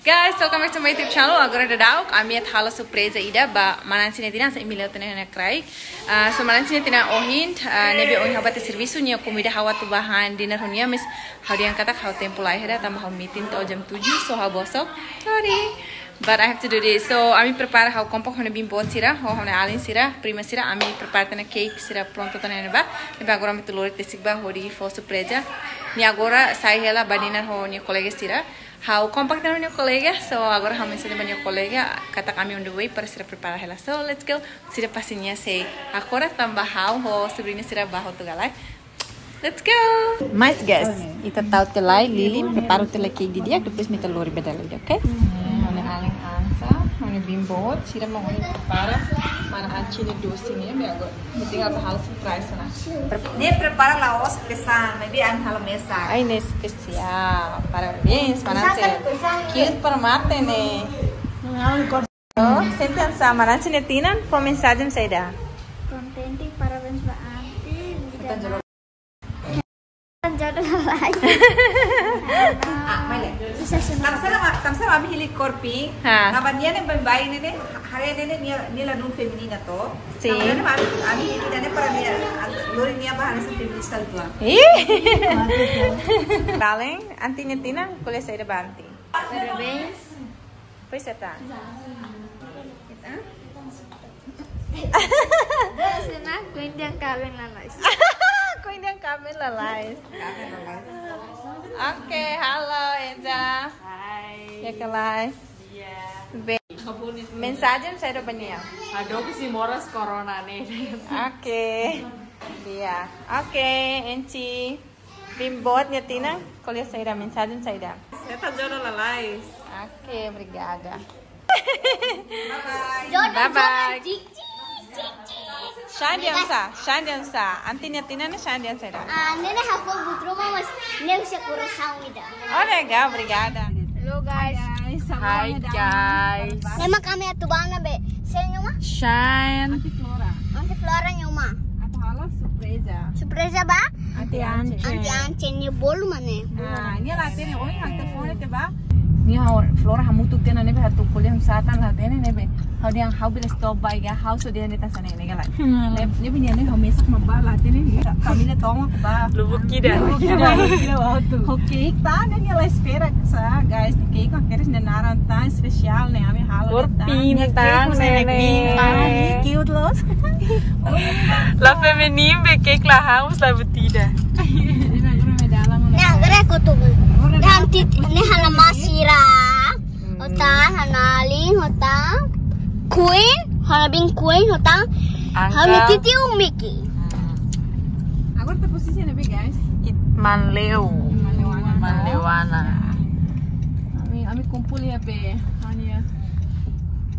Guys, welcome back to my YouTube channel. Agora dadau kami halo surpresa ida ba manansine tina sa imileu tene na krai. So manansine tina ohin nebe ohin habate servisu nya komida hawa tu bahan dinner hunia mis hadian kata hau tempo lai hada tambah hau meeting to jam 7 so hau bosok. Sorry. But I have to do this. So ami prepara hau kompak hone bimbo sira, ho hone alin sira, prima sira ami prepara tena cake sira pronto tena neba. Neba agora mi telur tesik ba hori for surpresa. Ni agora sai hela badina ho ni colega sira. How compact na minha colega, so agora how mensagem minha colega, kata kami on the way para sira preparar ela. So let's go. Sira pasinha sei. Agora tambah how ho sobrinha sira baho tu galai. Let's go. Mais guys, ita tahu telai Lili preparo telai cake di dia, depois me telur bedal lagi, okay? Mana aling ansa, mana bimbo, sira mau ni prepara, mana anchi ni docinha, me agora. Me tinggal hal surprise na. Dia prepara laos pesan, maybe ang halo mesa. Ai especial. Parabéns, Mananse. Cute para mate ne. Oh, sentença Mananse netinan, por mensagem saída. Contente, parabéns para Auntie. Jodoh lagi. Tamsa mami hili korpi. Nabannya ne bayi ne hari ne ni la nun feminina to. Si. Ami hili ne para ni lori ni apa harus feminista tu. Darling, Auntie netinan, boleh saída ba Auntie? Parabéns. Pois tá. Senang kuing yang kawin lalai. Kuing yang kami lalai. Oke, halo Enza. Hai. Ya kelai. Iya. Mensagem saída banyak. Aduh, si moras corona nih. Oke. Dia. Oke, Enci. Bimbot nyetina, kalau saída mensagem saída. Saya tak jodoh lalai. Oke, obrigada. Jodoh, Bye-bye. Cik. Shandiansa. Auntie nyetina ne Shandiansa saída. Nene aku butruma mas ne usia kurang ida. Obrigada, obrigada. Hello guys. Hai guys. Nema kami atu bana be. Senyuma? Shine. Auntie Flora nyuma. Atau halo surpresa. Surpresa ba? Auntie Ance. Auntie Ance ni bolu mane. Ni lah tene oi hang telefon te ba. Ni hau Flora hamu tu tena nebe hatu kuliah satan lah tena nebe. Hau dia hau bila stop by ga hau so dia neta sana nega lah. Ni punya ni hau mesak mabah lah tene ni. Kami le toma ba. Lubuk kida. Cake tá né ela espera sa guys ni cake aqueles ne naran tá especial né ami halo Pintang nenek. Cute los. La feminin be cake la house la betida. Nah, gara ko tu. Nanti ni hana masira. Hotan hanaling hotan. Queen, hana bing queen hotan. Hami titi umiki. Agora tá posisi ne be guys. Manleu. Manlewana. Ami kumpul ya be. Hanya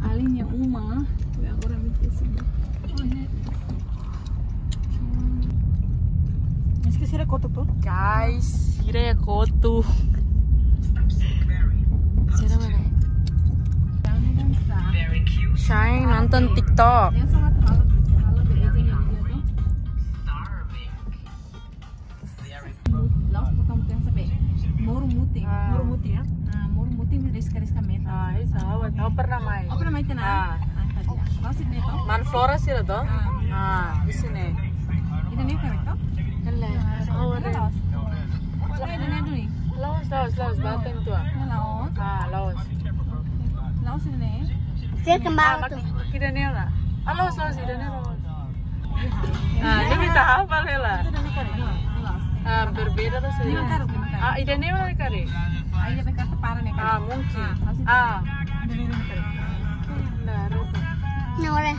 alinya uma. Agora me tesi. Esqueci de koto tuh. Guys, kira ya kotu. Siapa mana? Shine nonton TikTok. Yang sangat halo be aja dia tuh. Laos potong yang sabe. Moro muti ya. Moro muti riska meta. Ah, isa. Tahu pernah main? Apa namanya itu nah? Laos ini tuh. Man Flora sih to? Ah, di sini. Itu nih kan itu? Oh, ada. Ada nih dulu nih. Laos, batang tua. Laos. Ah, laos. Laos ini. Saya kembang tu. Kita ni lah. Ah, laos, kita ni laos. Ah, dia minta apa lah? Itu nih kan itu. Laos. Ah, berbeda tuh sih. Ah, ida ni mana kari? Ayo kita kata parah nih kan. Ah, mungkin. Ah, nah, Nore.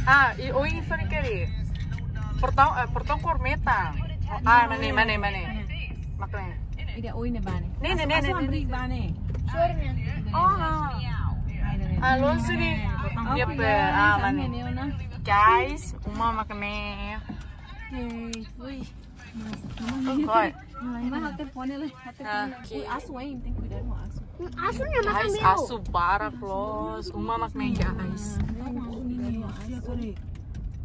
ah, o ini fani kari. Portong kormeta. Ah, mana? Makanya. Ida oi ne bane. Nih. Ambrik bane. Oh. Ah, lo sini. Dia pe, ah, mana? Guys, uma makanya. Ui. Koi. Mas hati phone le. Asu aí, tem que cuidar com asu. Asu nya makan Guys, biru. asu parah close. Uma makanya guys.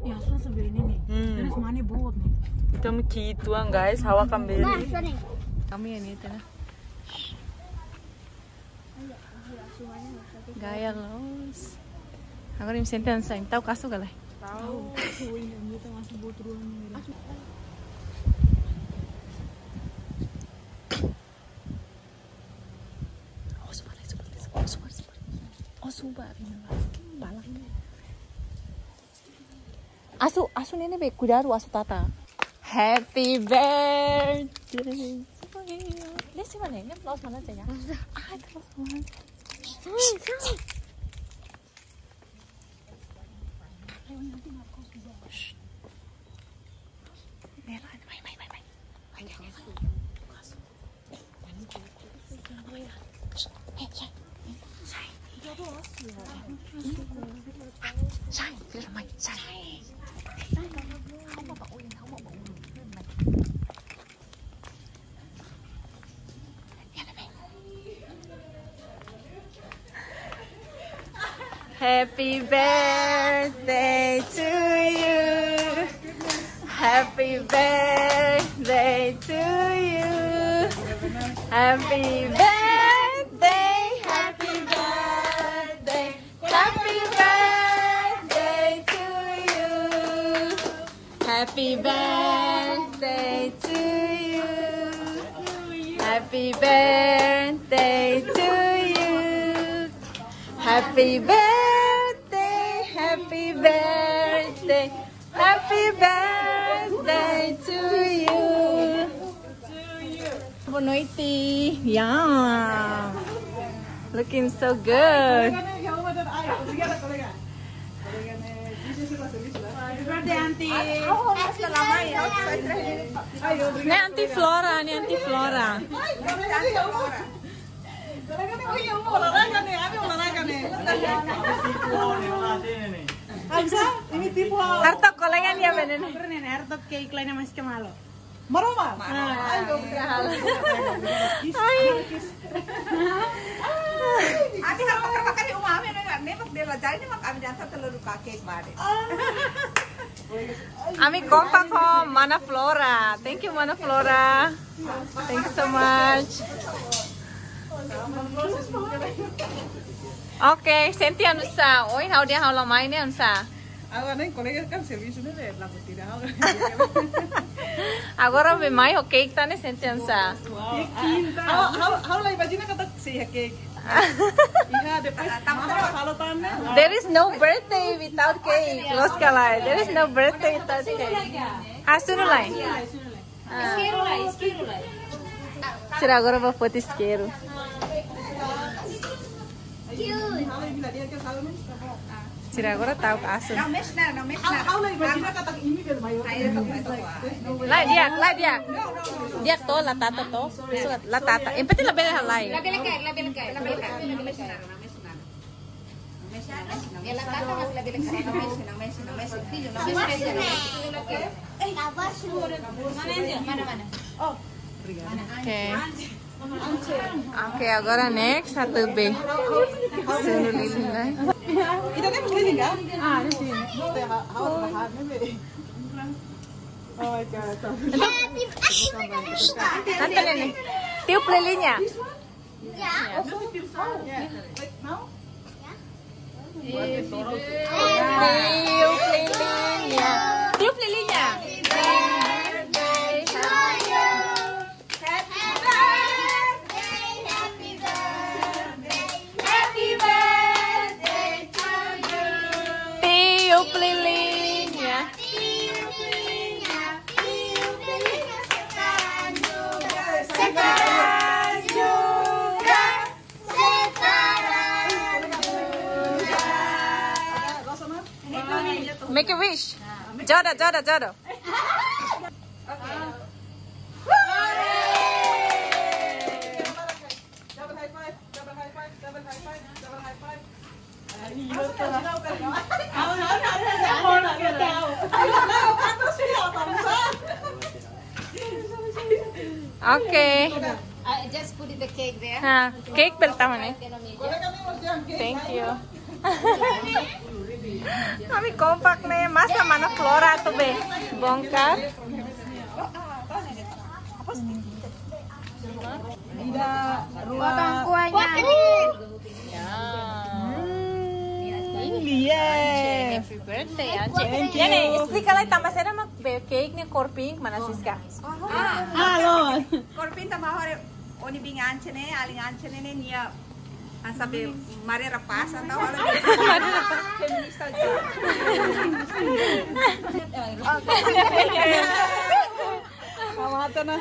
Ya, asu sebelah ini nih. Terus mana buat nih? Ito mikituan guys, hawa kambili. Mas, sorry. Kami yan ito na. Gaya los. Agora me sentando sem. Tahu kasu galai. Tahu. Ini kita masih botruan. Subar. Balak. Asu nene be cuidado asu tata. Happy birthday. Lihat sih mana? Ini plus mana aja ya? Plus mana? Happy birthday to you. Happy birthday to you. Happy birthday, happy birthday, happy birthday to you. Happy birthday to you. Happy birthday to you. Happy birthday, happy birthday, happy birthday to you. Bonoiti, yeah, looking so good. Ini Auntie Flora, ini Auntie Flora. Harta kolengan ya bener. Harta cake lainnya masih kemalo. Maroma. Adi harap makan di rumah kami memang dia belajar ini mak kami jangan telur cake mari. Ami kompak ho, Mana Flora. Thank you Mana Flora. Thank you so much. Oke, Senti Anusa. Oi, how dia how lama ini Anusa? Agora nem colega kan serviço né, lá por tirar. Agora me mai o cake tá né Senti Anusa. How lá imagina kata si cake. Iha depois falo também. There is no birthday without cake. Los kalai. There is no birthday without cake. Suno lai. Isqueiro lá. Tira agora vou pôr isqueiro. Tira agora tá o aso. Não mexe nada. How lá imagina kata ini kan maior. Lá dia. Dia to la tata to. La tata. Empati la bela lai. La belekay. Não mexe nada. Ela tata mas la belekay. Não mexe. Filho, não mexe. Mana? Oke, agora next satu B. Suno lilin lai. Itu kan begini kan? Di sini. Oh my god. Nanti nih. Tiup lilinnya. Tiup lilinnya. Tiup lilinnya. Sekarang juga. Make a wish. Jodoh. Oke. Just put the cake there. Nah, cake pertama nih. Thank you. Kami kompak nih, masa Mana Flora tuh be bongkar. Tidak Potong kuahnya. Suerte ya. Ini explícale tambah saya mak cake nih korping mana Siska. Halo. Korpin tambah hari oni bingan cene, alingan cene nia. Sabi mari repas atau halo. Feminista juga. Mamata na.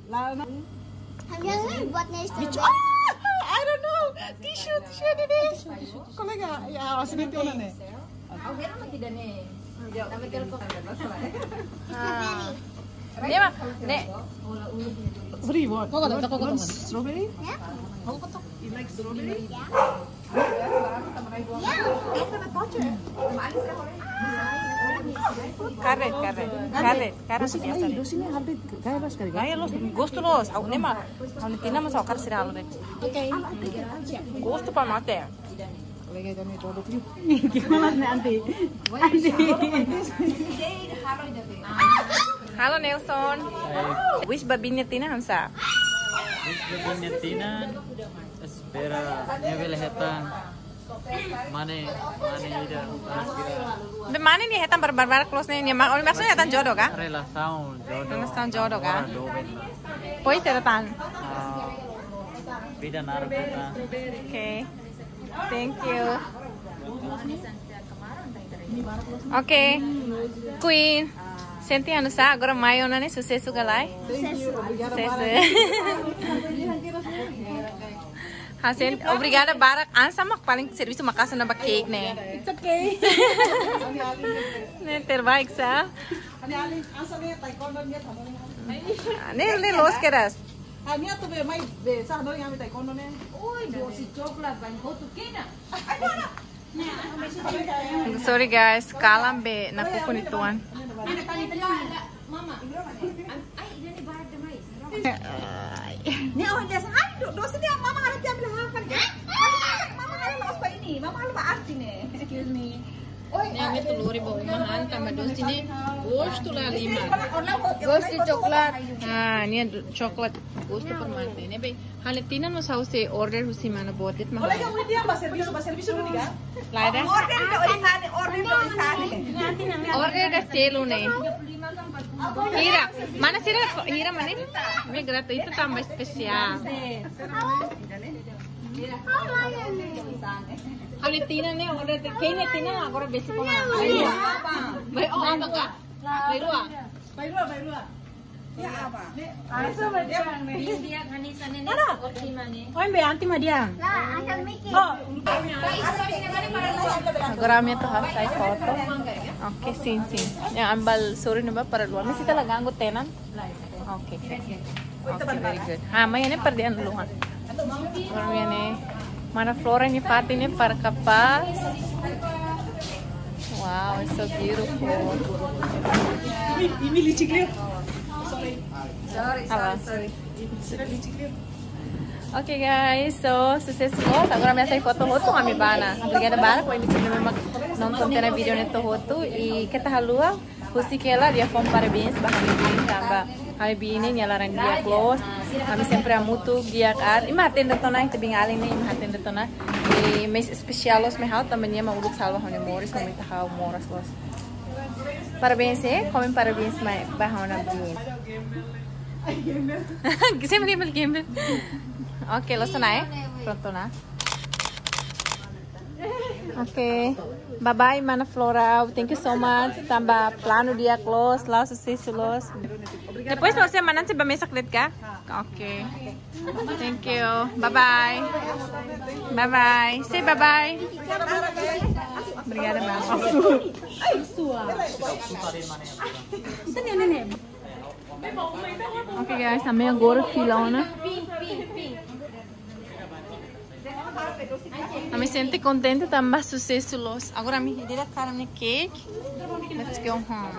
Lalo. Hanggang buatnya istri. I don't know. Tissue ini. Kolega, ya asli itu mana nih? Ini mah, nek. Beri buat. Kau kata strawberry? Ya. You like strawberry? Karet biasa. Dosisnya habis kayak los kali. Gaya los, gosto los. Aku nih mah, Valentina mah sokar sih halo deh. Oke. Gosto pa mate. Kolega kami produk ni. Gimana nanti? Halo Nelson. Wish babinnya Tina Hamsa. Wish babinnya Tina. Espera nivel hetan. Mane ida. Be mana nih hetan barbar close nih? Maksudnya hetan jodoh kah? Relação jodoh kah? Pois hetan. Vida narkota. Okay. Thank you. Okay. Queen. Senti ano sa agora mayo na ni sucesso galay. Sucesso. Hasen, obrigada Barak. Ansa mak paling serviço makasa na ba cake ne. It's okay. Ne terbaik sa. Ani asa ni taekwondo niya tamo. Ne los keras. Ani atu be mai be sa dori kami taekwondo ne. Sorry guys, kalam be napupunituan. Ni awak dia sangat dosa dia mama harus ambil hafal ya. Mama harus lawas pa ini. Mama harus arti nih. Excuse me. Ini telur ibu mahal tambah dos ini gosto lah 5. Gosto coklat. Ah, ini coklat gosto permate. Ini be Valentina no sauce order husi mana bodet mahal. Kolega mau dia bahasa service dulu kan? Laida. Order do isane. Order da selo ne. Hira, mana sih Hira mana? Ini gratuito tambah spesial. Valentina ne order kayaknya Tina agora besi koma. Baik, oh apa kak? Bairua. Ya apa? Asa ba dia nih? Dia kanisa nene. Oh, be anti mah dia. Lah, asal mikir. Agora minha tu hasai foto. Oke, sim. Yang ambal sorry neba para luar. Mesti talaga ang tenan. Oke. Okay, very good. May ini perdian dulu kan. Baru ini mana flora ini Fati ini para kapas. Wow, it's so beautiful. Ini licik lihat. Sorry. Okay guys, so sucesso los. Agora minha sai foto kami bana. Obrigada Bara por emitir memang nonton tena video neto foto e kita halua husi kela dia form parabéns ba kami tamba. Kami bini nyalaran dia close. Kami sempre amutu dia ar. Ima atenda tona itu bingaling ni ima atenda tona. E mês especial los me hal também mau uluk salva hone moris kami tahu moras los. Parabéns comem parabéns mai ba hona bin. Sempre game. Oke, lo sana pronto na. Oke, bye bye mana Flora. Thank you so much. Tambah plano dia close, lá sucesso los. Depois você mana se bamesak lihat ka? Oke. Thank you. Bye bye. Bye bye. Say bye bye. Obrigada, Bang. Oke guys, sampai agora filona. Me senti contente tambah sucesso los. Agora me retira cara no cake. Let's go home.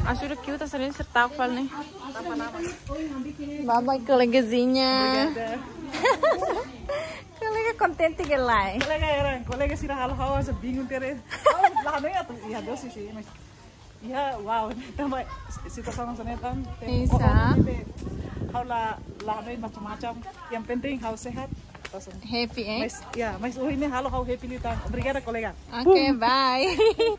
Acho que cute essa linha tá falando. Bye bye colegazinha. Kolega contente que lá. Kolega sih hal-hal asa bingung tere. Lah no ya tuh ya dosis sih. Ya, wow, tambah situasi senetan. Bisa. Kau lah macam-macam. Yang penting kau sehat. Happy, eh? Mas, yeah, mas uwi ni halo how happy litang. Obrigada, colega. Okay, bye.